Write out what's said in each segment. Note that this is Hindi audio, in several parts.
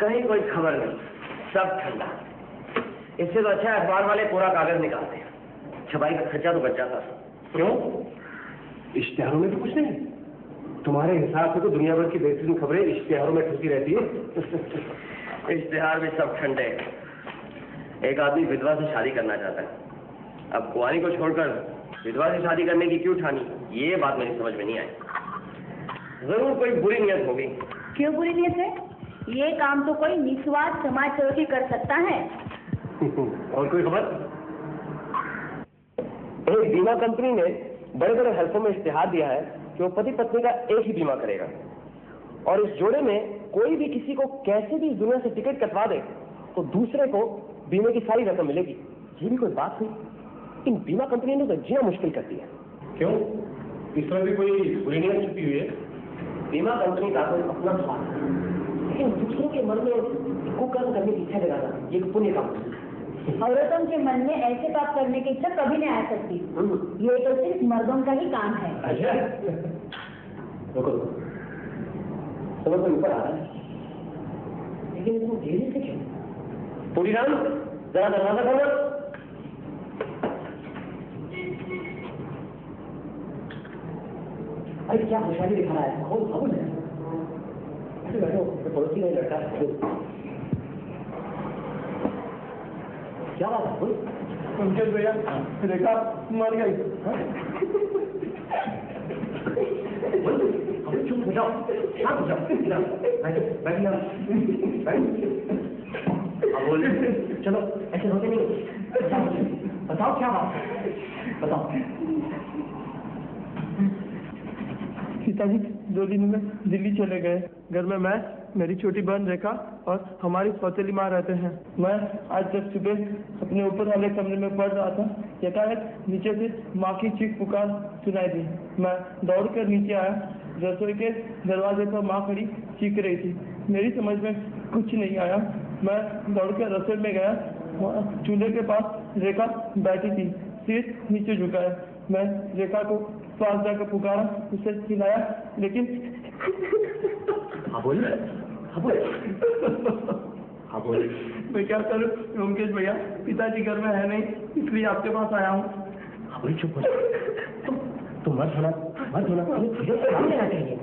कहीं कोई खबर नहीं, सब ठंडा। इससे तो अच्छा अखबार वाले पूरा कागज निकालते हैं, छपाई का खर्चा तो बच जाता। क्यों? इश्तिहारों में तो कुछ नहीं। तुम्हारे हिसाब से तो दुनिया भर की बेहतरीन खबरें इश्तिहारों में ठुकी रहती है। इश्तिहार भी सब ठंडे। एक आदमी विधवा से शादी करना चाहता है, अब कुंवारी को छोड़कर विधवा से शादी करने की क्यों ठानी, ये बात मेरी समझ में नहीं आई। जरूर कोई बुरी नियत होगी। क्यों बुरी नियत है? ये काम तो कोई निस्वार्थ समाज सेवक ही कर सकता है। और कोई खबर? एक बीमा कंपनी ने बड़े बड़े हल्कों में इश्तिहार दिया है कि वो पति पत्नी का एक ही बीमा करेगा, और इस जोड़े में कोई भी किसी को कैसे भी इस दुनिया से टिकट कटवा दे तो दूसरे को बीमे की सारी रकम मिलेगी। ये भी कोई बात हुई? इन बीमा कंपनी ने तो जीना मुश्किल कर दिया। क्यों? इस तरह भी कोई बुरी नियत छुपी हुई है? बीमा कंपनी का कोई अपना स्वार्थ है, लेकिन दूसरों के मन में कुकर्म करने की इच्छा जगाना ये पुण्य काम है। औरतों के मन में ऐसे पाप करने की इच्छा कभी नहीं आ सकती। ये तो सिर्फ मर्दों का ही काम है। अच्छा, रुको, समझ में ऊपर आ रहा है, लेकिन इतना देरी से क्यों? पूरी राम, जरा दरवाजा खोलो। अरे क्या खुशहाली दिखा रहा है? खोल ऐसे बैठो, पड़ोसी का लड़का है। क्या बात है? पंकज भैया, रेखा मर गई। चुप हो जाओ, शांत हो जाओ। अब बोल, चलो ऐसे होते नहीं। बताओ क्या बात है, बताओ। पिताजी 2 दिन में दिल्ली चले गए। घर में मैं, मेरी छोटी बहन रेखा और हमारी सौतेली माँ रहते हैं। मैं आज जब सुबह अपने ऊपर वाले कमरे में पढ़ रहा था, एकाएक नीचे से माँ की चीख पुकार सुनाई दी। मैं दौड़कर नीचे आया। रसोई के दरवाजे पर माँ खड़ी चीख रही थी। मेरी समझ में कुछ नहीं आया। मैं दौड़कर रसोई में गया। वहाँ चूल्हे के पास रेखा बैठी थी, सिर नीचे झुकाया। मैं रेखा को पास जाकर पुकारा, उसे हिलाया, लेकिन हाँ बोल। मैं क्या करूं रोमकेश भैया, पिताजी घर में है नहीं, इसलिए आपके पास आया हूँ। हाँ बोल, चुप हो जाओ। तुम मत होना, तुझे काम लेना चाहिए।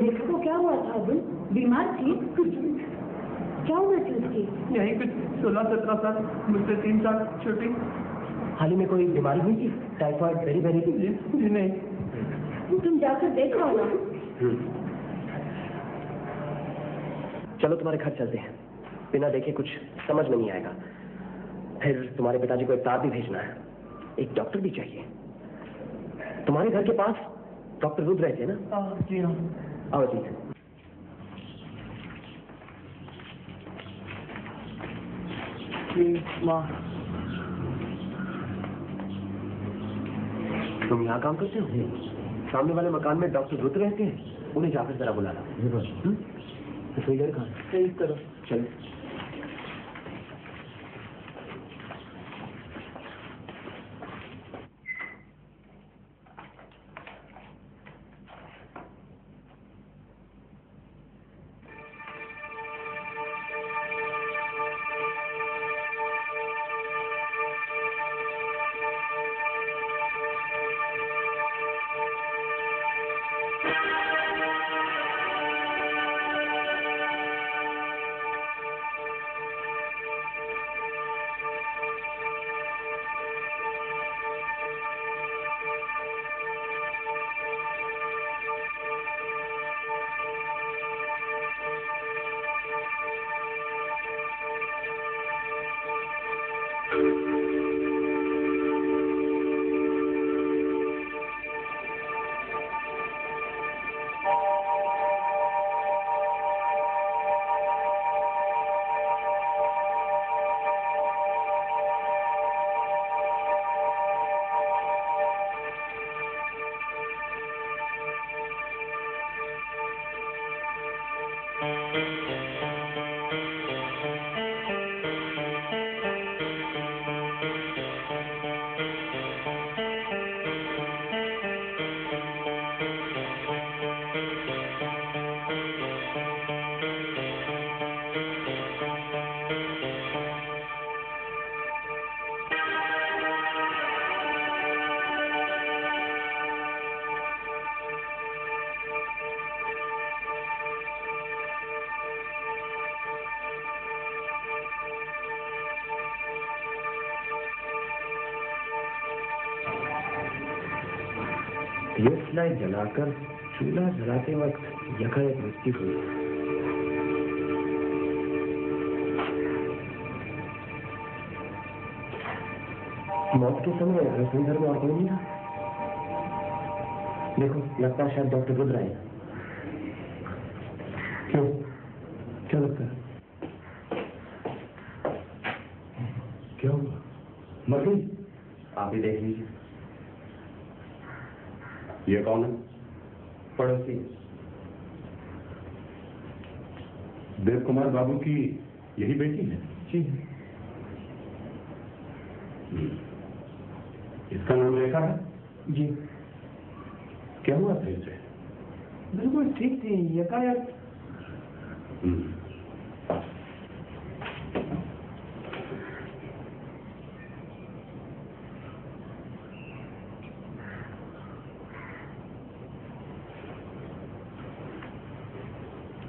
रेखा को क्या हुआ था? अब्दुल बीमार थी? क्या हुआ थी उसकी? यही कुछ 16-17 साल, मुझसे 3 साल छोटी। हाल ही में कोई बीमारी हुई थी? Typhoid, berry? जी नहीं। तुम जाकर देखो ना। चलो तुम्हारे घर चलते हैं, बिना देखे कुछ समझ में नहीं आएगा। फिर तुम्हारे पिताजी को एक तार भी भेजना है, एक डॉक्टर भी चाहिए। तुम्हारे घर के पास डॉक्टर रुद्र रहते हैं ना? जी हाँ। आओ जी। माँ, तुम यहाँ काम करते हो? सामने वाले मकान में डॉक्टर रुद्र रहते हैं, उन्हें जाकर जरा बुला लो। सही घर कहाँ? सही करो। चलो। ट्यूब लाइट जलाकर चूल्हा जलाते वक्त यकायक मृत्यु हुई। मौत के समय रसोई घर में और कोई नहीं था। देखो, लगता है शायद डॉक्टर रुद्र आए। क्यों, क्या लगता है? क्या हुआ? मर गई? आप ही देख लीजिए। ये कौन है? पड़ोसी। देव कुमार बाबू की यही बेटी है? जी। इसका नाम रेखा है? जी। क्या हुआ था इसे? बिल्कुल ठीक थी, यकायक।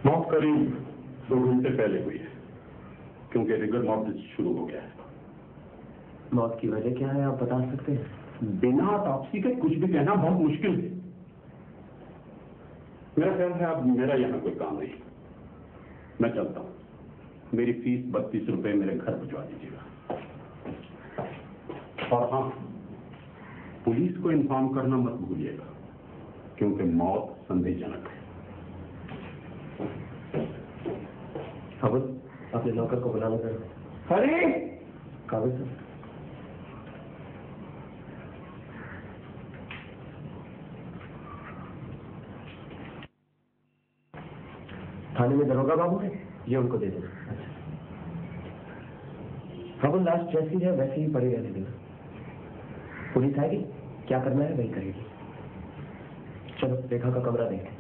मौत करीब 2 घंटे पहले हुई है, क्योंकि रिगर मॉर्टिस शुरू हो गया है। मौत की वजह क्या है, आप बता सकते हैं? बिना ऑटोप्सी के कुछ भी कहना बहुत मुश्किल है। मेरा ख्याल है अब मेरा यहाँ कोई काम नहीं, मैं चलता हूँ। मेरी फीस 32 रुपए मेरे घर भिजवा दीजिएगा। और हाँ, पुलिस को इन्फॉर्म करना मत भूलिएगा, क्योंकि मौत संदेहजनक है। अब अपने नौकर को बुलाना कर। अरे कागज सर। थाने में दरोगा बाबू है, ये उनको दे देना। अच्छा, अब लास्ट जैसी है वैसे ही पड़ी रहने देना। पुलिस आएगी, क्या करना है वही करेगी। चलो रेखा का कमरा देखें।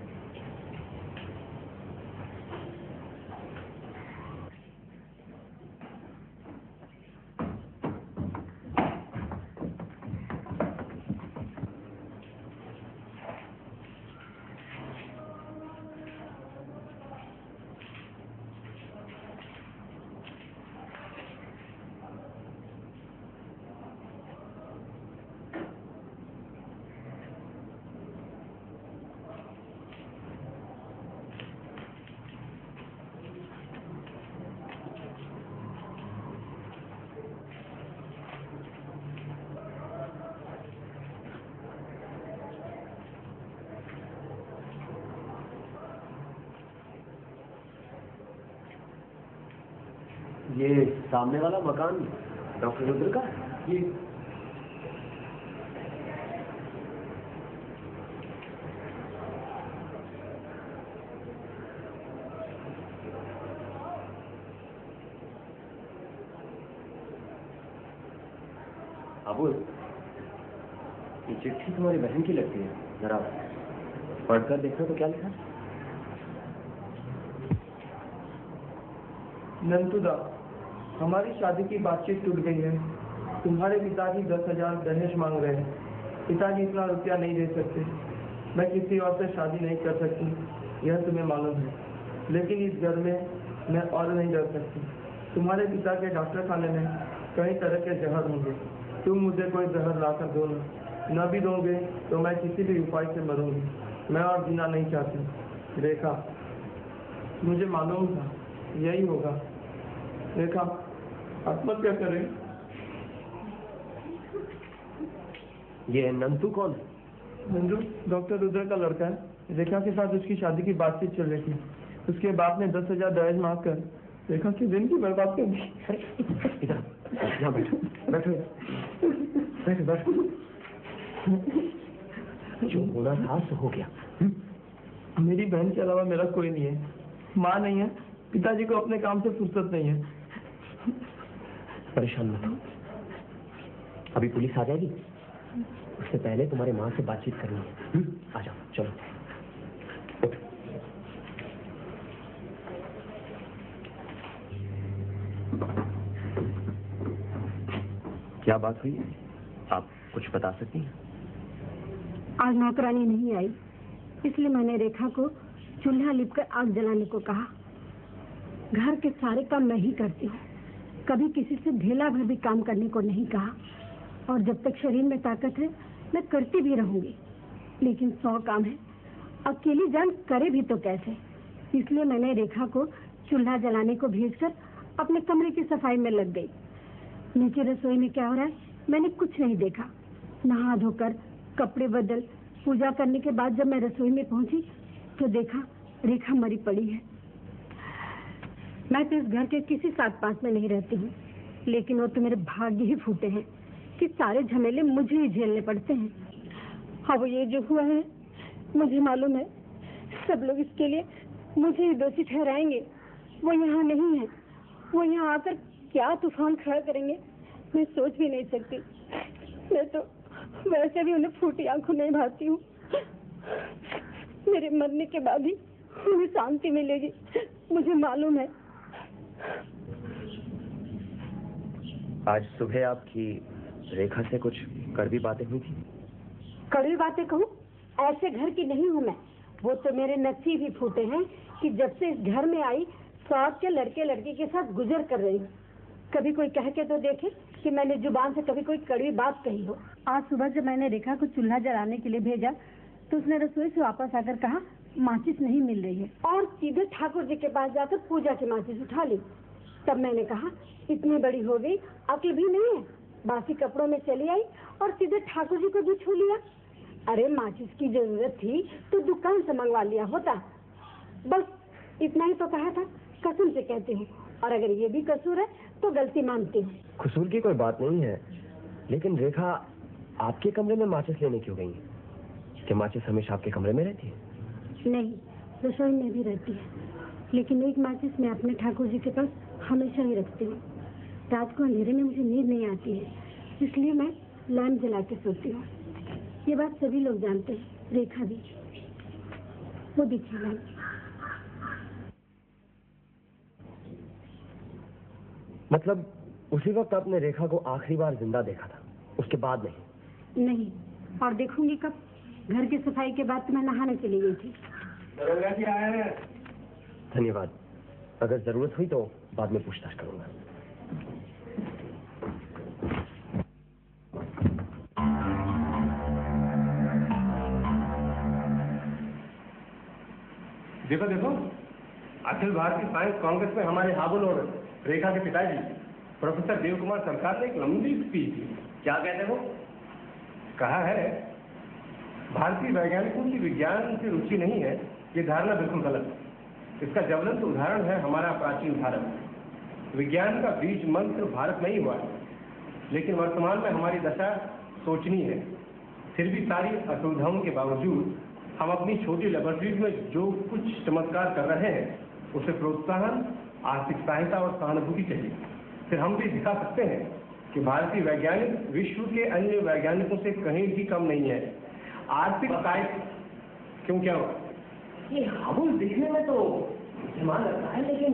ये सामने वाला मकान डॉक्टर रुद्र का है? जी। अबू, ये चिट्ठी तुम्हारी बहन की लगती है, जरा पढ़कर देखना तो क्या लिखा है? नंतुदा, हमारी शादी की बातचीत टूट गई है। तुम्हारे पिताजी 10,000 दहेज मांग रहे हैं। पिताजी इतना रुपया नहीं दे सकते। मैं किसी और से शादी नहीं कर सकती, यह तुम्हें मालूम है। लेकिन इस घर में मैं और नहीं रह सकती। तुम्हारे पिता के डॉक्टर खाने में कई तरह के जहर होंगे। तुम मुझे कोई जहर लाकर दो न भी दोगे तो मैं किसी भी उपाय से मरूंगी। मैं और जीना नहीं चाहती। रेखा, मुझे मालूम था यही होगा। रेखा, आत्महत्या करें। ये नंतू कौन है? नंदू डॉक्टर रुद्र का लड़का है। रेखा के साथ उसकी शादी की बातचीत चल रही थी। उसके बाप ने 10,000 दहेज मांग कर रेखा की जिंदगी बर्बाद कर दी। इधर यहाँ बैठो, बैठो, बैठो, बैठो। जो होना था सो हो गया। मेरी बहन के अलावा मेरा कोई नहीं है। माँ नहीं है, पिताजी को अपने काम से फुर्सत नहीं है। परेशान मत हो, अभी पुलिस आ जाएगी। उससे पहले तुम्हारे माँ से बातचीत करनी है। आ जाओ, चलो। क्या बात हुई, आप कुछ बता सकती हैं? आज नौकरानी नहीं आई, इसलिए मैंने रेखा को चूल्हा लिपकर आग जलाने को कहा। घर के सारे काम मैं ही करती हूँ, कभी किसी से ढेला भर भी काम करने को नहीं कहा। और जब तक शरीर में ताकत है मैं करती भी रहूंगी। लेकिन 100 काम है, अकेली जान करे भी तो कैसे। इसलिए मैंने रेखा को चूल्हा जलाने को भेजकर अपने कमरे की सफाई में लग गई। नीचे रसोई में क्या हो रहा है मैंने कुछ नहीं देखा। नहा धोकर कपड़े बदल पूजा करने के बाद जब मैं रसोई में पहुंची तो देखा रेखा मरी पड़ी है। मैं तो इस घर के किसी साथ पास में नहीं रहती हूँ, लेकिन वो तो मेरे भाग्य ही फूटे हैं कि सारे झमेले मुझे ही झेलने पड़ते हैं। हाँ, वो ये जो हुआ है मुझे मालूम है, सब लोग इसके लिए मुझे ही दोषी ठहराएंगे। वो यहाँ नहीं है, वो यहाँ आकर क्या तूफान खड़ा करेंगे मैं सोच भी नहीं सकती। मैं तो वैसे भी उन्हें फूटी आंखों नहीं भाती हूँ। मेरे मरने के बाद ही उन्हें शांति मिलेगी, मुझे मालूम है। आज सुबह आपकी रेखा से कुछ कड़वी बातें हुई थी? कड़वी बातें कहूँ? ऐसे घर की नहीं हूँ मैं। वो तो मेरे नसीब ही फूटे हैं कि जब से इस घर में आई साथ के लड़के लड़की के साथ गुजर कर रही हूँ। कभी कोई कह के तो देखे कि मैंने जुबान से कभी कोई कड़वी बात कही हो। आज सुबह जब मैंने रेखा को चूल्हा जलाने के लिए भेजा तो उसने रसोई से वापस आकर कहा माचिस नहीं मिल रही है, और सीधे ठाकुर जी के पास जाकर पूजा की माचिस उठा ली। तब मैंने कहा इतनी बड़ी हो गई अक्ल भी नहीं है, बासी कपड़ों में चली आई और सीधे ठाकुर जी को भी छू लिया। अरे माचिस की जरूरत थी तो दुकान से मंगवा लिया होता। बस इतना ही तो कहा था, कसम से कहती हूँ। और अगर ये भी कसूर है तो गलती मानती हूँ। कसूर की कोई बात नहीं है, लेकिन रेखा आपके कमरे में माचिस लेने क्यों गई? क्या माचिस हमेशा आपके कमरे में रहती है? नहीं, रसोई में भी रहती है, लेकिन एक माचिस मैं अपने ठाकुर जी के पास हमेशा ही रखती हूँ। रात को अंधेरे में मुझे नींद नहीं आती है, इसलिए मैं लैम्प जला के सोती हूँ। ये बात सभी लोग जानते हैं, रेखा भी। वो देखिए लैम्प। मतलब उसी वक्त आपने रेखा को आखिरी बार जिंदा देखा था, उसके बाद नहीं? नहीं, और देखूंगी कब? घर की सफाई के बाद तो मैं नहाने चली गई थी। धन्यवाद। अगर जरूरत हुई तो बाद में पूछताछ करूंगा। देखो देखो, अखिल भारतीय साइंस कांग्रेस में हमारे हाबुल और रेखा के पिताजी प्रोफेसर देव कुमार सरकार ने एक लंबी स्पीच दी। क्या कहते हो? कहा है भारतीय वैज्ञानिकों की विज्ञान से रुचि नहीं है, ये धारणा बिल्कुल गलत है। इसका ज्वलंत उदाहरण है हमारा प्राचीन भारत। विज्ञान का बीज मंत्र भारत में ही हुआ है, लेकिन वर्तमान में हमारी दशा सोचनी है। फिर भी सारी असुविधाओं के बावजूद हम अपनी छोटी लेबोरेटरीज में जो कुछ चमत्कार कर रहे हैं उसे प्रोत्साहन, आर्थिक सहायता और सहानुभूति चाहिए। फिर हम भी दिखा सकते हैं कि भारतीय वैज्ञानिक विश्व के अन्य वैज्ञानिकों से कहीं भी कम नहीं है। आर्थिक सहायता क्यों, क्या हुआ? ये हाबुल दिखने में तो बुद्धिमान लगता है, लेकिन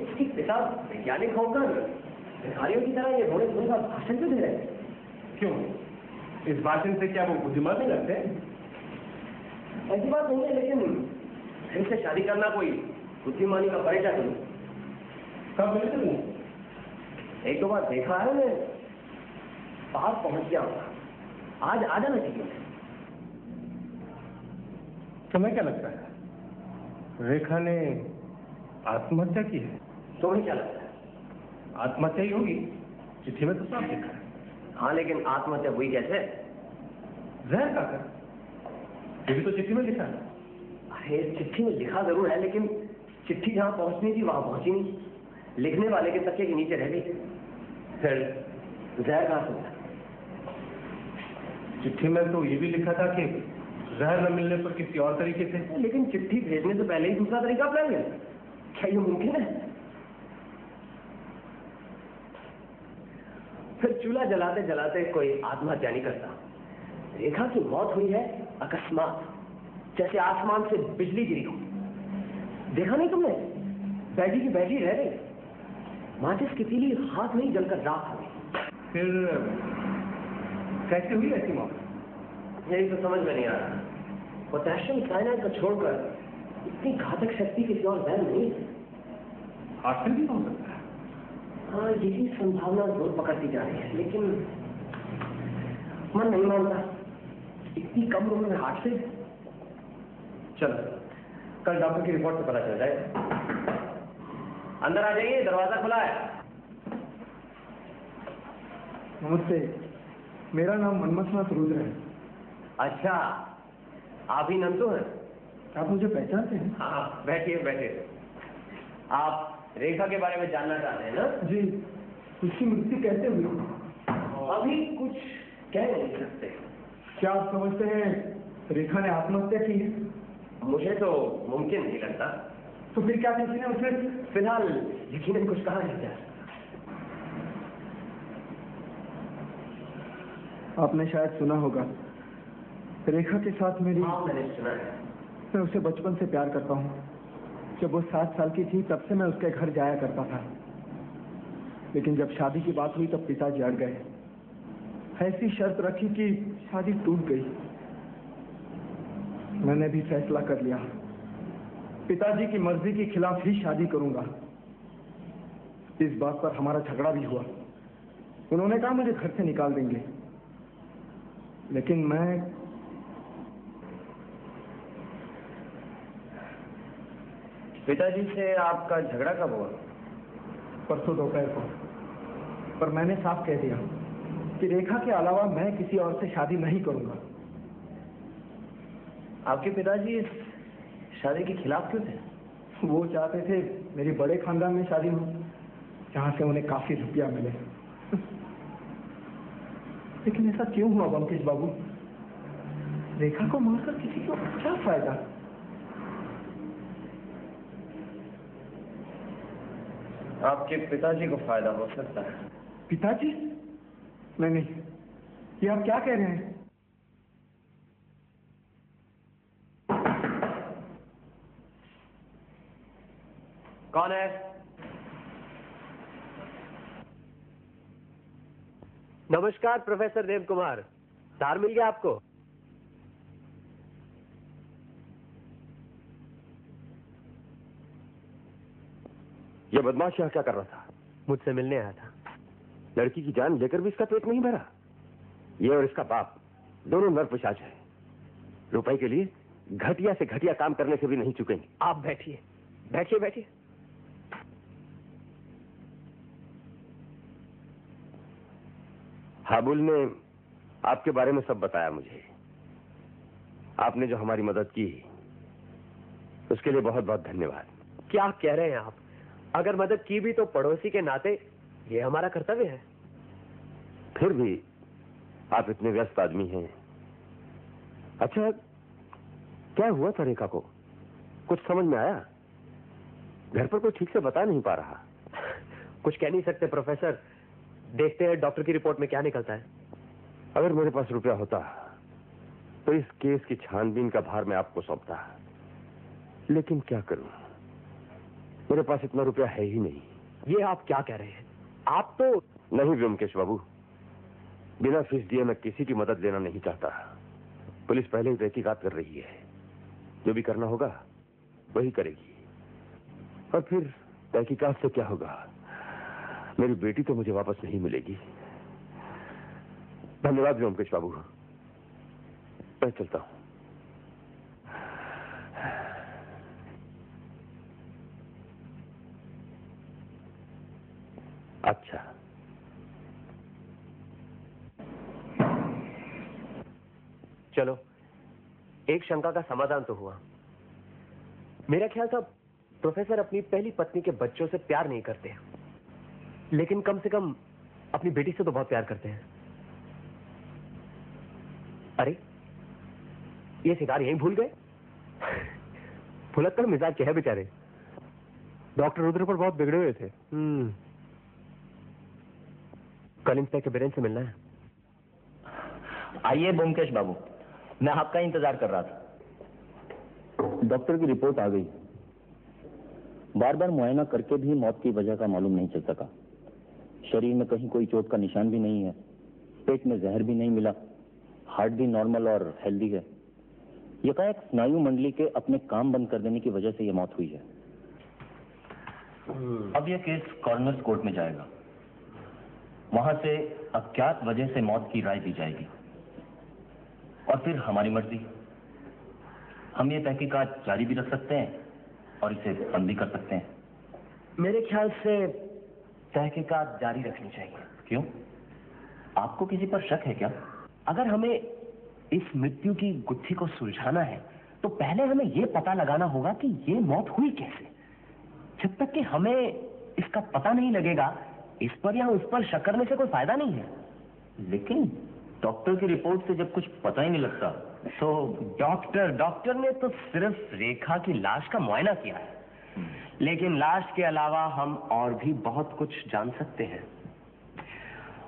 इसके पिता वैज्ञानिक होकर भिखारियों की तरह ये रोने धोने का भाषण क्यों दे रहे हैं? क्यों, इस भाषण से क्या वो बुद्धिमान नहीं लगते? ऐसी बात नहीं है, लेकिन इनसे शादी करना कोई बुद्धिमानी का परिचय नहीं। कब मिले थे? एक दो बार देखा है मैं, बाहर पहुंच गया हूँ। आज आ जाना चाहिए। तुम्हें क्या लगता है रेखा ने आत्महत्या की है? तुम्हें क्या लगता है? आत्महत्या ही होगी, चिट्ठी में तो साफ लिखा है। हाँ, लेकिन आत्महत्या हुई कैसे? जहर खाकर, ये भी तो चिट्ठी में लिखा है। अरे चिट्ठी में लिखा जरूर है, लेकिन चिट्ठी जहाँ पहुंचनी थी वहां पहुंची नहीं, लिखने वाले के तकिए के नीचे रह गई। फिर जहर कहाँ से मिला? चिट्ठी में तो ये भी लिखा था कि जहर न मिलने पर किसी और तरीके से। लेकिन चिट्ठी भेजने से पहले ही दूसरा तरीका अपनाएंगे, क्या ये मुमकिन है? फिर चूल्हा जलाते जलाते कोई आत्महत्या नहीं करता। रेखा की मौत हुई है अकस्मात, जैसे आसमान से बिजली गिरी हो। देखा नहीं तुमने? बैठी की बैठी रह गई, माचिस की तीली हाथ में ही जलकर राख हो गई। फिर कैसे हुई ऐसी मौत? यही तो समझ में नहीं आ रहा। पोटेशियम साइनाइड को छोड़कर इतनी घातक शक्ति किसी और जहर नहीं है। आखिर भी हो सकता है। हाँ, यही संभावना जोर पकड़ती जा रही है, लेकिन मन नहीं मानता। इतनी कम उम्र में हार्ट से? चलो कल डॉक्टर की रिपोर्ट से पता चल जाएगा। अंदर आ जाइए, दरवाजा खुला है। नमस्ते, मेरा नाम मनमथनाथ रुद्र है। अच्छा, आप ही नंदू हैं? आप मुझे पहचानते हैं? हाँ, बैठिए बैठिए। आप रेखा के बारे में जानना चाहते हैं ना? जी, उसकी मृत्यु कैसे हुई? अभी कुछ कह नहीं सकते। क्या आप समझते हैं रेखा ने आत्महत्या की है? मुझे तो मुमकिन नहीं लगता। तो फिर क्या किसी ने उसे? फिलहाल यकीनन कुछ कहा नहीं जा। आपने शायद सुना होगा, रेखा के साथ मेरी। हाँ, मैंने सुना है। मैं उसे बचपन से प्यार करता हूँ। जब वो 7 साल की थी तब से मैं उसके घर जाया करता था, लेकिन जब शादी की बात हुई तब पिताजी अड़ गए। ऐसी शर्त रखी कि शादी टूट गई। मैंने भी फैसला कर लिया, पिताजी की मर्जी के खिलाफ ही शादी करूंगा। इस बात पर हमारा झगड़ा भी हुआ। उन्होंने कहा मुझे घर से निकाल देंगे, लेकिन मैं पिताजी से आपका झगड़ा कब हुआ? परसों दोपहर को। पर मैंने साफ कह दिया कि रेखा के अलावा मैं किसी और से शादी नहीं करूंगा। आपके पिताजी इस शादी के खिलाफ क्यों थे? वो चाहते थे मेरी बड़े खानदान में शादी हो, जहां से उन्हें काफी रुपया मिले। लेकिन ऐसा क्यों हुआ बंकेश बाबू? रेखा को मारकर किसी को क्या फायदा? आपके पिताजी को फायदा हो सकता है। पिताजी? नहीं, ये आप क्या कह रहे हैं? कौन है? नमस्कार प्रोफेसर देव कुमार, तार मिल गया आपको? यह बदमाश यहाँ क्या कर रहा था? मुझसे मिलने आया था। लड़की की जान लेकर भी इसका पेट नहीं भरा। ये और इसका बाप दोनों नरपिशाच है। रुपए के लिए घटिया से घटिया काम करने से भी नहीं चुकेंगे। आप बैठिए बैठिए बैठिए। हाबुल ने आपके बारे में सब बताया मुझे। आपने जो हमारी मदद की उसके लिए बहुत बहुत धन्यवाद। क्या कह रहे हैं आप? अगर मदद की भी तो पड़ोसी के नाते ये हमारा कर्तव्य है। फिर भी आप इतने व्यस्त आदमी हैं। अच्छा, क्या हुआ था रेखा को? कुछ समझ में आया? घर पर कोई ठीक से बता नहीं पा रहा। कुछ कह नहीं सकते प्रोफेसर, देखते हैं डॉक्टर की रिपोर्ट में क्या निकलता है। अगर मेरे पास रुपया होता तो इस केस की छानबीन का भार मैं आपको सौंपता, लेकिन क्या करूं, मेरे पास इतना रुपया है ही नहीं। ये आप क्या कह रहे हैं? आप तो नहीं व्योमकेश बाबू, बिना फीस दिए मैं किसी की मदद लेना नहीं चाहता। पुलिस पहले ही तहकीकात कर रही है, जो भी करना होगा वही करेगी। और फिर तहकीकात से क्या होगा? मेरी बेटी तो मुझे वापस नहीं मिलेगी। धन्यवाद व्योमकेश बाबू, मैं चलता हूं। अच्छा, चलो, एक शंका का समाधान तो हुआ। मेरा ख्याल था प्रोफेसर अपनी पहली पत्नी के बच्चों से प्यार नहीं करते, लेकिन कम से कम अपनी बेटी से तो बहुत प्यार करते हैं। अरे, ये सितार यहीं भूल गए? भुलक्कड़ मिजाज के है बेचारे। डॉक्टर रुद्र पर बहुत बिगड़े हुए थे। कल इंस्पेक्टर बीरेन से मिलना है। आइए ब्योमकेश बाबू, मैं आपका इंतजार कर रहा था। डॉक्टर की रिपोर्ट आ गई। बार बार मुआयना करके भी मौत की वजह का मालूम नहीं चल सका। शरीर में कहीं कोई चोट का निशान भी नहीं है, पेट में जहर भी नहीं मिला, हार्ट भी नॉर्मल और हेल्दी है। यकायक स्नायु मंडली के अपने काम बंद कर देने की वजह से यह मौत हुई है। अब यह केस कॉर्नर्स कोर्ट में जाएगा, वहां से अज्ञात वजह से मौत की राय दी जाएगी। और फिर हमारी मर्जी। हम ये तहकीकात जारी भी रख सकते हैं और इसे बंद भी कर सकते हैं। मेरे ख्याल से तहकीकात जारी रखनी चाहिए। क्यों? आपको किसी पर शक है क्या? अगर हमें इस मृत्यु की गुत्थी को सुलझाना है तो पहले हमें यह पता लगाना होगा कि ये मौत हुई कैसे। जब तक कि हमें इसका पता नहीं लगेगा, इस पर या उस पर शक करने से कोई फायदा नहीं है। लेकिन डॉक्टर की रिपोर्ट से जब कुछ पता ही नहीं लगता तो डॉक्टर ने तो सिर्फ रेखा की लाश का मुआयना किया है, लेकिन लाश के अलावा हम और भी बहुत कुछ जान सकते हैं।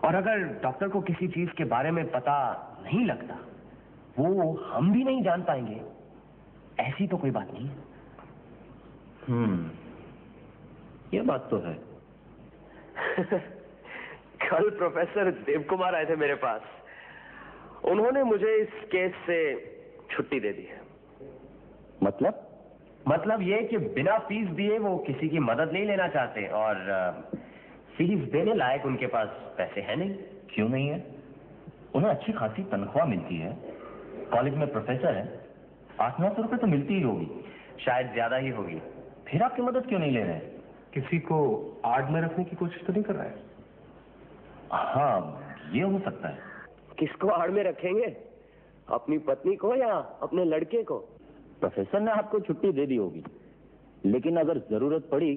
और अगर डॉक्टर को किसी चीज के बारे में पता नहीं लगता, वो हम भी नहीं जान पाएंगे। ऐसी तो कोई बात नहीं है। ये बात तो है। कल प्रोफेसर देव कुमार आए थे मेरे पास। उन्होंने मुझे इस केस से छुट्टी दे दी है। मतलब ये कि बिना फीस दिए वो किसी की मदद नहीं लेना चाहते, और फीस देने लायक उनके पास पैसे हैं नहीं। क्यों नहीं है? उन्हें अच्छी खासी तनख्वाह मिलती है, कॉलेज में प्रोफेसर है, 800-900 रुपए तो मिलती ही होगी। शायद ज्यादा ही होगी। फिर आपकी मदद क्यों नहीं ले रहे? किसी को आड़ में रखने की कोशिश तो नहीं कर रहा है? हाँ, ये हो सकता है। किसको आड़ में रखेंगे? अपनी पत्नी को या अपने लड़के को? प्रोफेसर ने आपको छुट्टी दे दी होगी, लेकिन अगर जरूरत पड़ी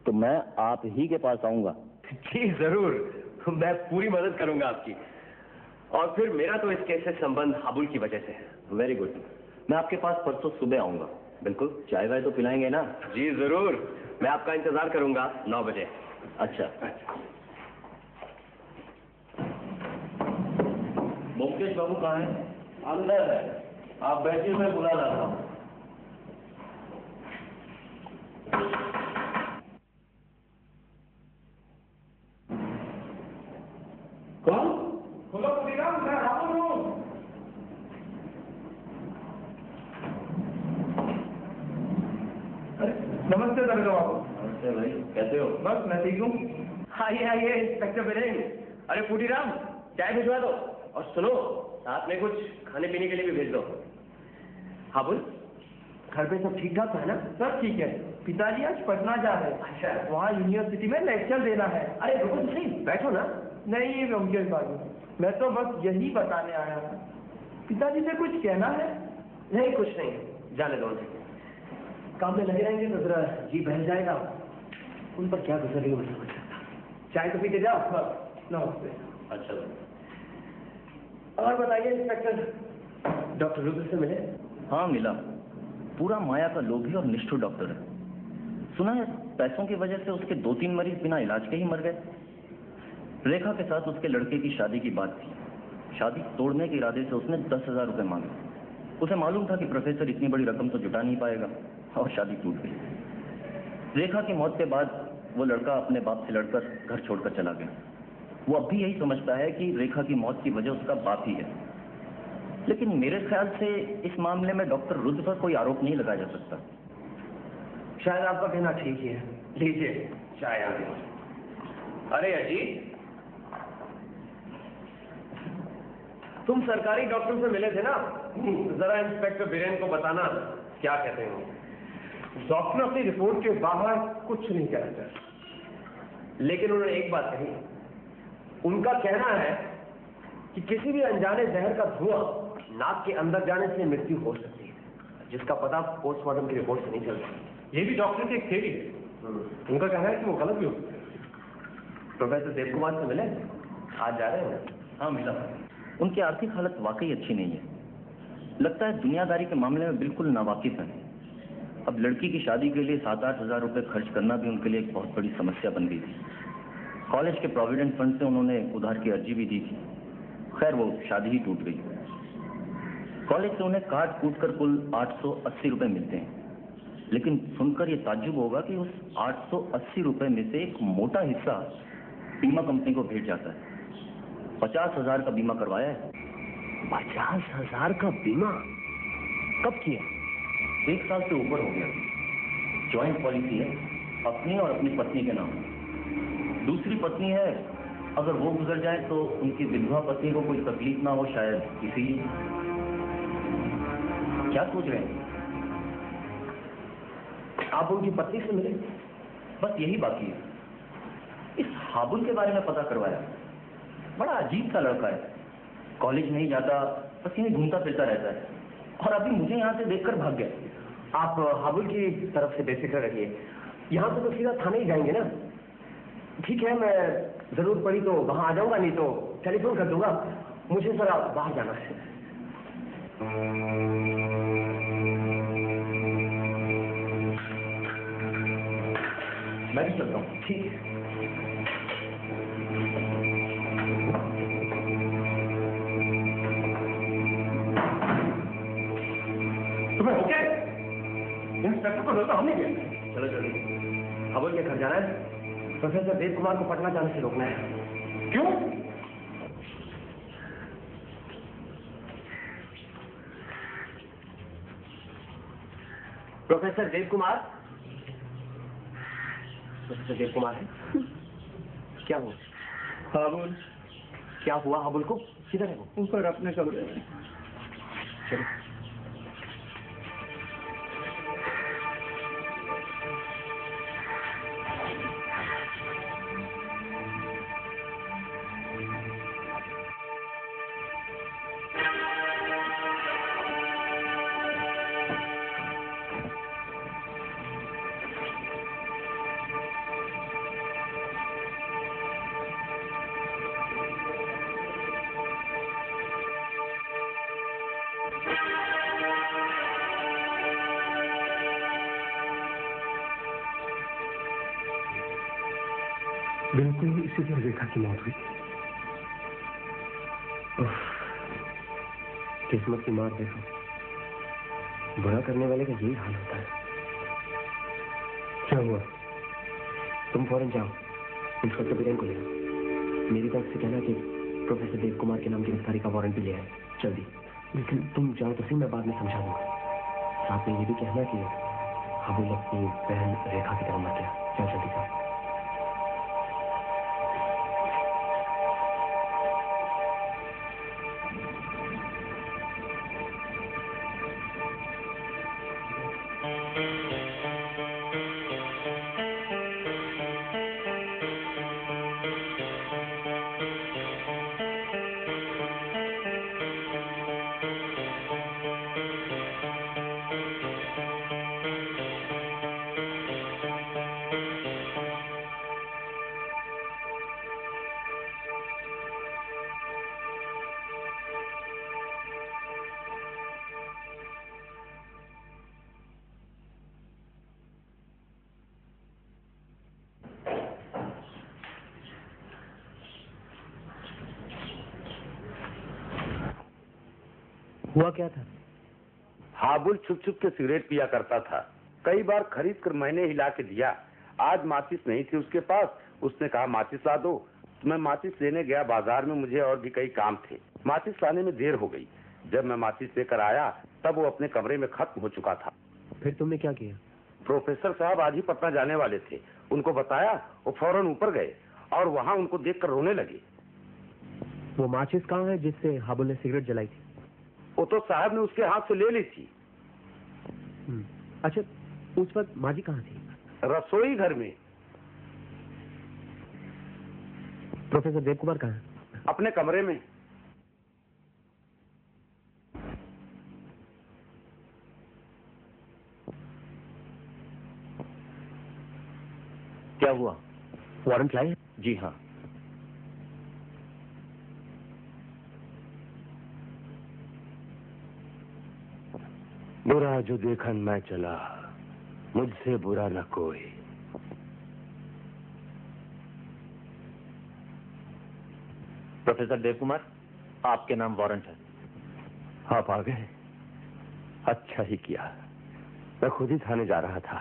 तो मैं आप ही के पास आऊंगा। जी जरूर, मैं पूरी मदद करूंगा आपकी। और फिर मेरा तो इस केस से संबंध हाबुल की वजह से है। Very good. मैं आपके पास परसों सुबह आऊंगा। बिल्कुल। चाय वाय तो पिलाएंगे ना? जी जरूर, मैं आपका इंतजार करूंगा 9 बजे। अच्छा। मुकेश बाबू कहाँ है? अंदर है। आप बैठिए, मैं बुला लाता हूँ। कौन? खोलो पुटीराम, मैं राहुल हूँ। नमस्ते दरगाह बाबू। नमस्ते भाई, कैसे हो? बस मैं ठीक हूँ। आइए आइए इंस्पेक्टर बिरेन। अरे पुटीराम, चाय भिजवा दो, और सुनो साथ में कुछ खाने पीने के लिए भी भेज दो। हाबुल, घर पे सब ठीक ठाक है ना? सब ठीक है। पिताजी आज पटना जा रहे हैं। अच्छा, वहाँ यूनिवर्सिटी में लेक्चर देना है। अरे रुको तो सही, बैठो ना। नहीं ये मुमकिन बाबू, मैं तो बस यही बताने आया था। पिताजी से कुछ कहना है? नहीं कुछ नहीं, जाने दो उन्हें। काम में लगे रहेंगे तो जरा जी बहल जाएगा। उन पर क्या गुजर रही है मुझे कुछ लगता। चाय तो पीते जाओ। नमस्ते। अच्छा। और बताइए इंस्पेक्टर, डॉक्टर रुद्र से मिले? हाँ मिला। पूरा माया का लोभी और निष्ठुर डॉक्टर है। सुना है पैसों की वजह से उसके 2-3 मरीज बिना इलाज के ही मर गए। रेखा के साथ उसके लड़के की शादी की बात थी। शादी तोड़ने के इरादे से उसने 10,000 रुपए मांगे। उसे मालूम था कि प्रोफेसर इतनी बड़ी रकम तो जुटा नहीं पाएगा, और शादी टूट गई। रेखा की मौत के बाद वो लड़का अपने बाप से लड़कर घर छोड़कर चला गया। वो अब भी यही समझता है कि रेखा की मौत की वजह उसका बाप ही है। लेकिन मेरे ख्याल से इस मामले में डॉक्टर रुद्र पर कोई आरोप नहीं लगाया जा सकता। शायद आपका कहना ठीक ही है। लीजिए चाय आ गई। अरे अजीत, तुम सरकारी डॉक्टर से मिले थे ना? जरा इंस्पेक्टर बीरेन को बताना क्या कहते हैं। डॉक्टर अपनी रिपोर्ट के बाहर कुछ नहीं कहना चाहते, लेकिन उन्होंने एक बात कही। उनका कहना है कि किसी भी अनजाने जहर का धुआं नाक के अंदर जाने से मृत्यु हो सकती है, जिसका पता पोस्टमार्टम की रिपोर्ट से नहीं चलता। ये भी डॉक्टर की एक थ्योरी है। उनका कहना है कि वो गलत भी हो सकते हैं। प्रोफेसर देव कुमार से मिले? आज जा रहे हैं? हाँ मिला। उनकी आर्थिक हालत वाकई अच्छी नहीं है। लगता है दुनियादारी के मामले में बिल्कुल नावाकिफ है। अब लड़की की शादी के लिए 7-8 हजार रुपए खर्च करना भी उनके लिए एक बहुत बड़ी समस्या बन गई थी। कॉलेज के प्रोविडेंट फंड से उन्होंने उधार की अर्जी भी दी थी। खैर वो शादी ही टूट गई। कॉलेज से उन्हें काट कूट कर कुल 880 रुपए मिलते हैं। लेकिन सुनकर ये ताज्जुब होगा कि उस 880 रुपए में से एक मोटा हिस्सा बीमा कंपनी को भेज जाता है। 50,000 का बीमा करवाया है। 50,000 का बीमा? कब किया? 1 साल से ऊपर हो गया। जॉइंट पॉलिसी है, अपनी और अपनी पत्नी के नाम। दूसरी पत्नी है, अगर वो गुजर जाए तो उनकी विधवा पत्नी को कोई तकलीफ ना हो, शायद इसीलिए। क्या सोच रहे हैं? आप उनकी पत्नी से मिले? बस यही बाकी है। इस हाबुल के बारे में पता करवाया। बड़ा अजीब सा लड़का है, कॉलेज नहीं जाता, बस यहीं घूमता फिरता रहता है, और अभी मुझे यहाँ से देखकर भाग गया। आप हाबुल की तरफ से बेफिक्र रहिए, यहाँ से तो सीधा थाने ही जाएंगे ना। ठीक है, मैं जरूर पड़ी तो वहां आ जाऊंगा, नहीं तो टेलीफोन कर दूंगा। मुझे जरा बाहर जाना है। मैं भी चलता हूँ। ठीक है। तुम्हें हो क्या? इंस्पेक्टर को रोका हमने किया। चलो जल्दी, हाबुल के घर जाना है। प्रोफेसर देव कुमार को पटना जाने से रोकना है। क्यों? प्रोफेसर देव कुमार? प्रोफेसर देव कुमार है? क्या हुआ? हाबुल। क्या हुआ हाबुल को? किधर है वो? ऊपर अपने कमरे में। चलो। बिल्कुल इसी तरह रेखा की मौत हुई। किस्मत की मार देखो, बुरा करने वाले का यही हाल होता है। क्या हुआ? तुम फौरन जाओ, इंस्पेक्टर बिरेन को ले आओ। मेरी तरफ से कहना कि प्रोफेसर देव कुमार के नाम गिरफ्तारी का वारंट भी ले आए जल्दी। लेकिन तुम जाओ तो सही, मैं बाद में समझा दूंगा। साथ में ये भी कहना कि हाबुल अपनी बहन रेखा की तरह मर गया। जाओ जल्दी जाओ। हुआ क्या था? हाबुल छुप छुप के सिगरेट पिया करता था। कई बार खरीद कर मैंने हिला के दिया। आज माचिस नहीं थी उसके पास, उसने कहा माचिस ला दो। मैं माचिस लेने गया बाजार में, मुझे और भी कई काम थे। माचिस लाने में देर हो गई। जब मैं माचिस लेकर आया तब वो अपने कमरे में खत्म हो चुका था। फिर तुमने क्या किया? प्रोफेसर साहब आज ही पटना जाने वाले थे, उनको बताया, वो फौरन ऊपर गए और वहां उनको देखकर रोने लगे। वो माचिस कहाँ है जिससे हाबुल ने सिगरेट जलाई थी? वो तो साहब ने उसके हाथ से ले ली थी। अच्छा, उस वक्त माजी कहाँ थी? रसोई घर में। प्रोफेसर देव कुमार कहाँ है? अपने कमरे में। क्या हुआ? वारंट लाए? जी हाँ। बुरा जो देखन मैं चला, मुझसे बुरा न कोई। प्रोफेसर देव कुमार, आपके नाम वारंट है। आप आ गए, अच्छा ही किया। मैं खुद ही थाने जा रहा था।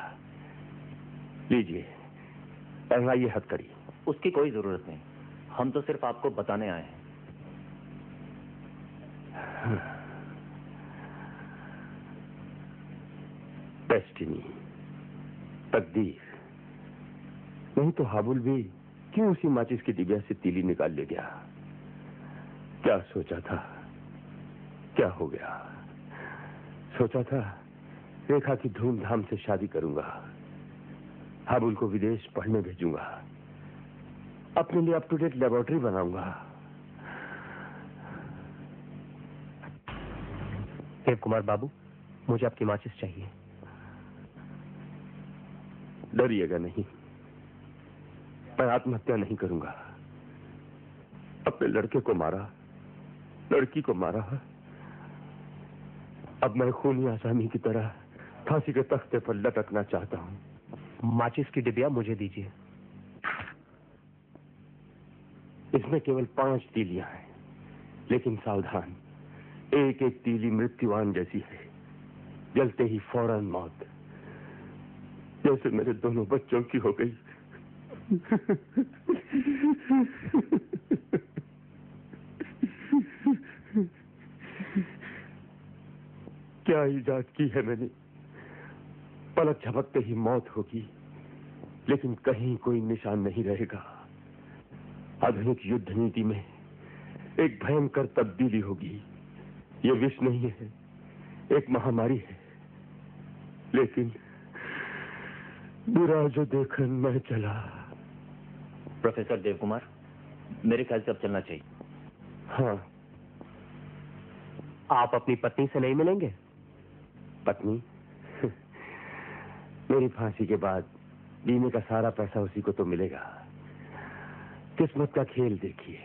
लीजिए, पहनाइए हथकड़ी। उसकी कोई जरूरत नहीं, हम तो सिर्फ आपको बताने आए हैं। डेस्टिनी, तकदीर। नहीं तो हाबुल भी क्यों उसी माचिस की डिबिया से तीली निकाल ले गया? क्या सोचा था, क्या हो गया? सोचा था रेखा की धूमधाम से शादी करूंगा, हाबुल को विदेश पढ़ने भेजूंगा, अपने लिए अप टू डेट लेबोरेटरी बनाऊंगा। देव कुमार बाबू, मुझे आपकी माचिस चाहिए। डरिएगा नहीं, मैं आत्महत्या नहीं करूंगा। अपने लड़के को मारा, लड़की को मारा, अब मैं खूनी आसामी की तरह फांसी के तख्ते पर लटकना चाहता हूं। माचिस की डिबिया मुझे दीजिए। इसमें केवल 5 तीलियां हैं, लेकिन सावधान, एक एक तीली मृत्युवान जैसी है, जलते ही फौरन मौत, जैसे मेरे दोनों बच्चों की हो गई। क्या इजाद की है मैंने, पलक झपकते ही मौत होगी, लेकिन कहीं कोई निशान नहीं रहेगा। आधुनिक युद्ध नीति में एक भयंकर तब्दीली होगी। ये विष नहीं है, एक महामारी है, लेकिन बुरा जो देखन मैं चला। प्रोफेसर देव कुमार, मेरे ख्याल से अब चलना चाहिए। हाँ। आप अपनी पत्नी से नहीं मिलेंगे? पत्नी? मेरी फांसी के बाद बीमे का सारा पैसा उसी को तो मिलेगा। किस्मत का खेल देखिए।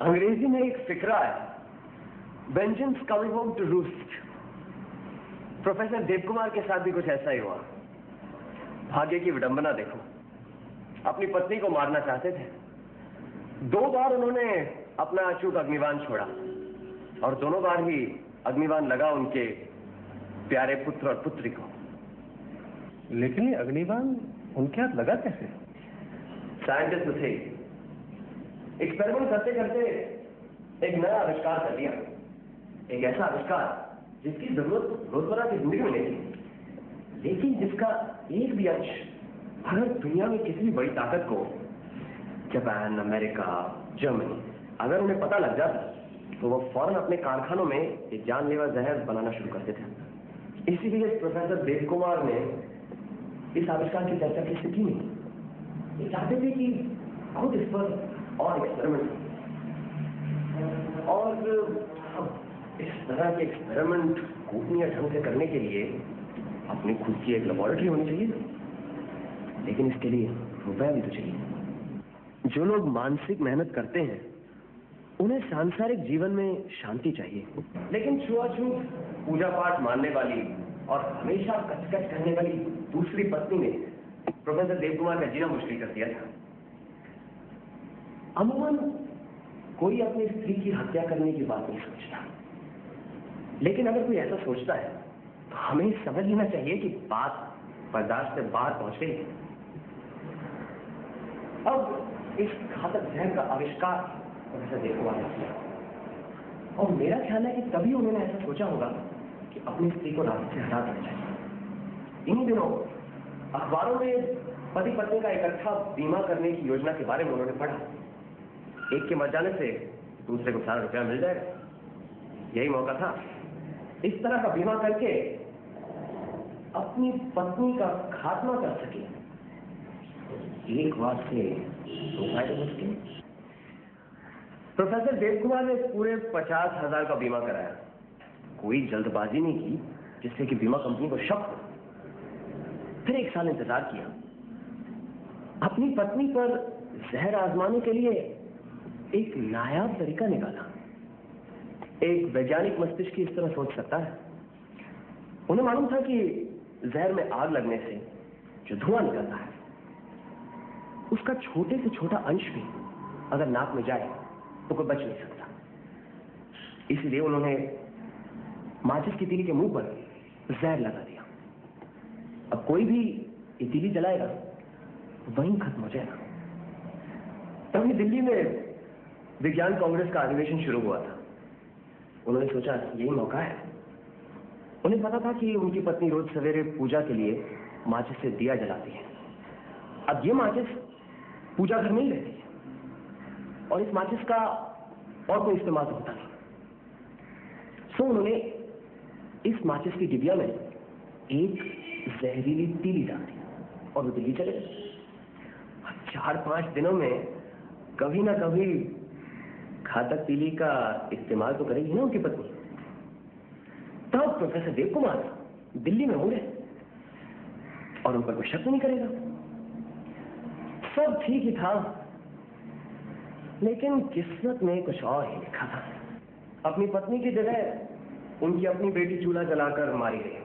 अंग्रेजी में एक फिक्रा है, vengeance coming home to roost. Professor Dev Kumar के साथ भी कुछ ऐसा ही हुआ। भाग्य की विडंबना देखो, अपनी पत्नी को मारना चाहते थे, 2 बार उन्होंने अपना अचूक अग्निबाण छोड़ा, और दोनों बार ही अग्निबाण लगा उनके प्यारे पुत्र और पुत्री को। लेकिन ये अग्निबाण उनके हाथ लगा कैसे? साइंटिस्ट थे, एक्सपेरिमेंट करते करते एक नया आविष्कार कर लिया। एक ऐसा आविष्कार जिसकी जरूरत रोजमर्रा की जिंदगी में नहीं थी, लेकिन जिसका एक भी अंश अगर दुनिया में किसी भी बड़ी ताकत को, जापान, अमेरिका, जर्मनी, अगर उन्हें पता लग जाता तो वो फौरन अपने कारखानों में एक जानलेवा जहर बनाना शुरू करते थे। इसीलिए प्रोफेसर देव कुमार ने इस आविष्कार की चर्चा किसी की नहीं। ये चाहते थे कि खुद इस पर और एक्सपेरिमेंट, और इस तरह के एक्सपेरिमेंट गोपनीय ढंग से करने के लिए अपनी खुद की एक लेबोरेटरी होनी चाहिए, लेकिन इसके लिए रुपया भी तो चाहिए। जो लोग मानसिक मेहनत करते हैं उन्हें सांसारिक जीवन में शांति चाहिए, लेकिन छुआछूत, पूजा पाठ मानने वाली और हमेशा कचकच करने वाली दूसरी पत्नी ने प्रोफेसर देव कुमार का जीना मुश्किल कर दिया था। अमूमन कोई अपनी स्त्री की हत्या करने की बात नहीं सोचता, लेकिन अगर कोई ऐसा सोचता है तो हमें समझ लेना चाहिए कि बात बर्दाश्त से बाहर पहुंच गई। अब इस घातक जहर का आविष्कार प्रोफेसर देव कुमार ने किया, और मेरा ख्याल है कि तभी उन्होंने ऐसा सोचा होगा कि अपनी स्त्री को रास्ते से हटा देना चाहिए। इन्हीं दिनों अखबारों में पति पत्नी का इकट्ठा बीमा करने की योजना के बारे में उन्होंने पढ़ा। एक के मर जाने से दूसरे को सारा रुपया मिल जाएगा, यही मौका था। इस तरह का बीमा करके अपनी पत्नी का खात्मा कर सके। एक बात से 2 फायदे हो सके। प्रोफेसर देव कुमार ने पूरे 50,000 का बीमा कराया। कोई जल्दबाजी नहीं की जिससे कि बीमा कंपनी को शक हो। फिर 1 साल इंतजार किया। अपनी पत्नी पर जहर आजमाने के लिए एक नायाब तरीका निकाला। एक वैज्ञानिक मस्तिष्क इस तरह सोच सकता है। उन्हें मालूम था कि जहर में आग लगने से जो धुआं निकलता है उसका छोटे से छोटा अंश भी अगर नाक में जाए तो कोई बच नहीं सकता। इसलिए उन्होंने माचिस की तीली के मुंह पर जहर लगा दिया। अब कोई भी ये तीली जलाएगा वहीं खत्म हो जाएगा। तभी दिल्ली में विज्ञान कांग्रेस का अधिवेशन शुरू हुआ था। उन्होंने सोचा यही मौका है। उन्हें पता था कि उनकी पत्नी रोज सवेरे पूजा के लिए माचिस से दिया जलाती है, अब ये माचिस पूजा घर में ही रहती है और इस माचिस का और कोई इस्तेमाल तो होता नहीं। सो उन्होंने इस माचिस की डिबिया में एक जहरीली तीली डाल दी और वो दिल्ली चले गए। 4-5 दिनों में कभी ना कभी घातक तीली का इस्तेमाल तो करेगी ना उनकी पत्नी। तब प्रोफेसर देव कुमार दिल्ली में होंगे और उन पर कोई शक नहीं करेगा। सब ठीक ही था, लेकिन किस्मत में कुछ और ही लिखा था। अपनी पत्नी की जगह उनकी अपनी बेटी चूल्हा जलाकर मारी गई।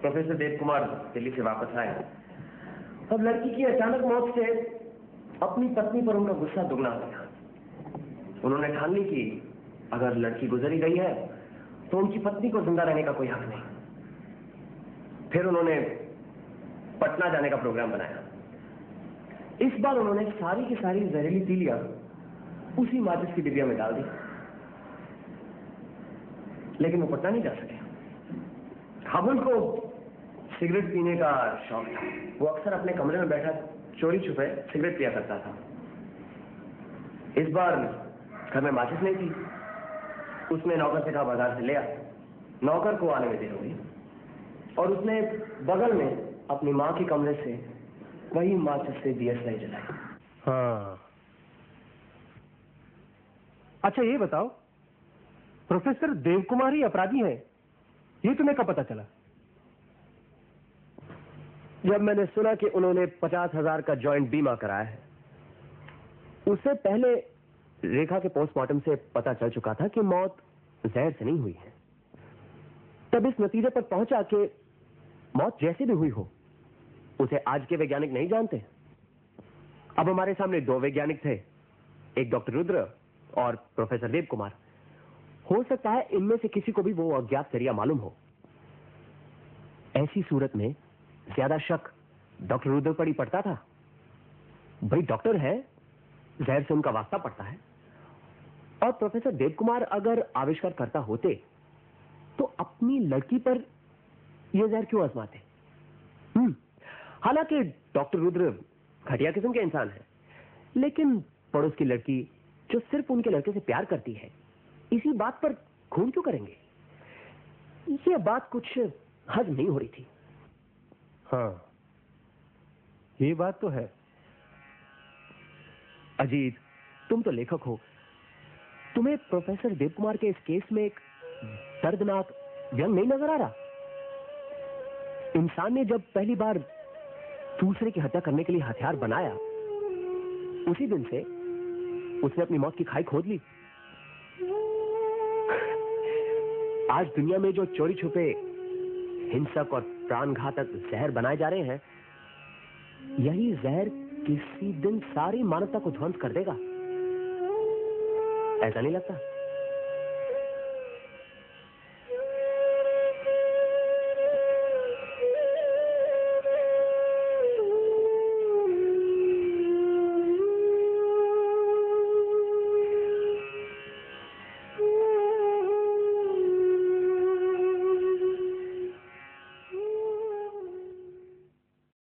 प्रोफेसर देव कुमार दिल्ली से वापस आए। अब लड़की की अचानक मौत से अपनी पत्नी पर उनका गुस्सा दुगना हो गया। उन्होंने ठान ली कि अगर लड़की गुजर ही गई है तो उनकी पत्नी को जिंदा रहने का कोई हक नहीं। फिर उन्होंने पटना जाने का प्रोग्राम बनाया। इस बार उन्होंने सारी की सारी जहरीली तीलियां उसी माचिस की डिबिया में डाल दी, लेकिन वो पटना नहीं जा सके। हाबुल को सिगरेट पीने का शौक था। वो अक्सर अपने कमरे में बैठा चोरी छुपे सिगरेट पिया करता था। इस बार घर में माचिस नहीं थी। उसने नौकर से कहा बाजार से ले आ। नौकर को आने में देर हो गई और उसने बगल में अपनी मां के कमरे से वही माचिस से दियसलाई जलाई। हाँ, अच्छा ये बताओ, प्रोफेसर देव कुमार ही अपराधी है, ये तुम्हें कब पता चला? जब मैंने सुना कि उन्होंने 50,000 का जॉइंट बीमा कराया है। उससे पहले रेखा के पोस्टमार्टम से पता चल चुका था कि मौत जहर से नहीं हुई है। तब इस नतीजे पर पहुंचा कि मौत जैसी भी हुई हो उसे आज के वैज्ञानिक नहीं जानते। अब हमारे सामने 2 वैज्ञानिक थे, एक डॉक्टर रुद्र और प्रोफेसर देव कुमार। हो सकता है इनमें से किसी को भी वो अज्ञात जरिया मालूम हो। ऐसी सूरत में ज्यादा शक डॉक्टर रुद्र पर ही पड़ता था। भाई डॉक्टर है, जहर से उनका वास्ता पड़ता है। और प्रोफेसर देव कुमार अगर आविष्कार करता होते तो अपनी लड़की पर यह जहर क्यों आजमाते? हालांकि डॉक्टर रुद्र घटिया किस्म के इंसान है, लेकिन पड़ोस की लड़की जो सिर्फ उनके लड़के से प्यार करती है, इसी बात पर खून क्यों करेंगे? यह बात कुछ हजम नहीं हो रही थी। हाँ, ये बात तो है। अजीत, तुम तो लेखक हो, तुम्हें प्रोफेसर देव कुमार के इस केस में एक दर्दनाक व्यंग नहीं नजर आ रहा? इंसान ने जब पहली बार दूसरे की हत्या करने के लिए हथियार बनाया, उसी दिन से उसने अपनी मौत की खाई खोद ली। आज दुनिया में जो चोरी छुपे हिंसक और प्राणघातक जहर बनाए जा रहे हैं, यही जहर किसी दिन सारी मानवता को ध्वंस कर देगा। ऐसा नहीं लगता?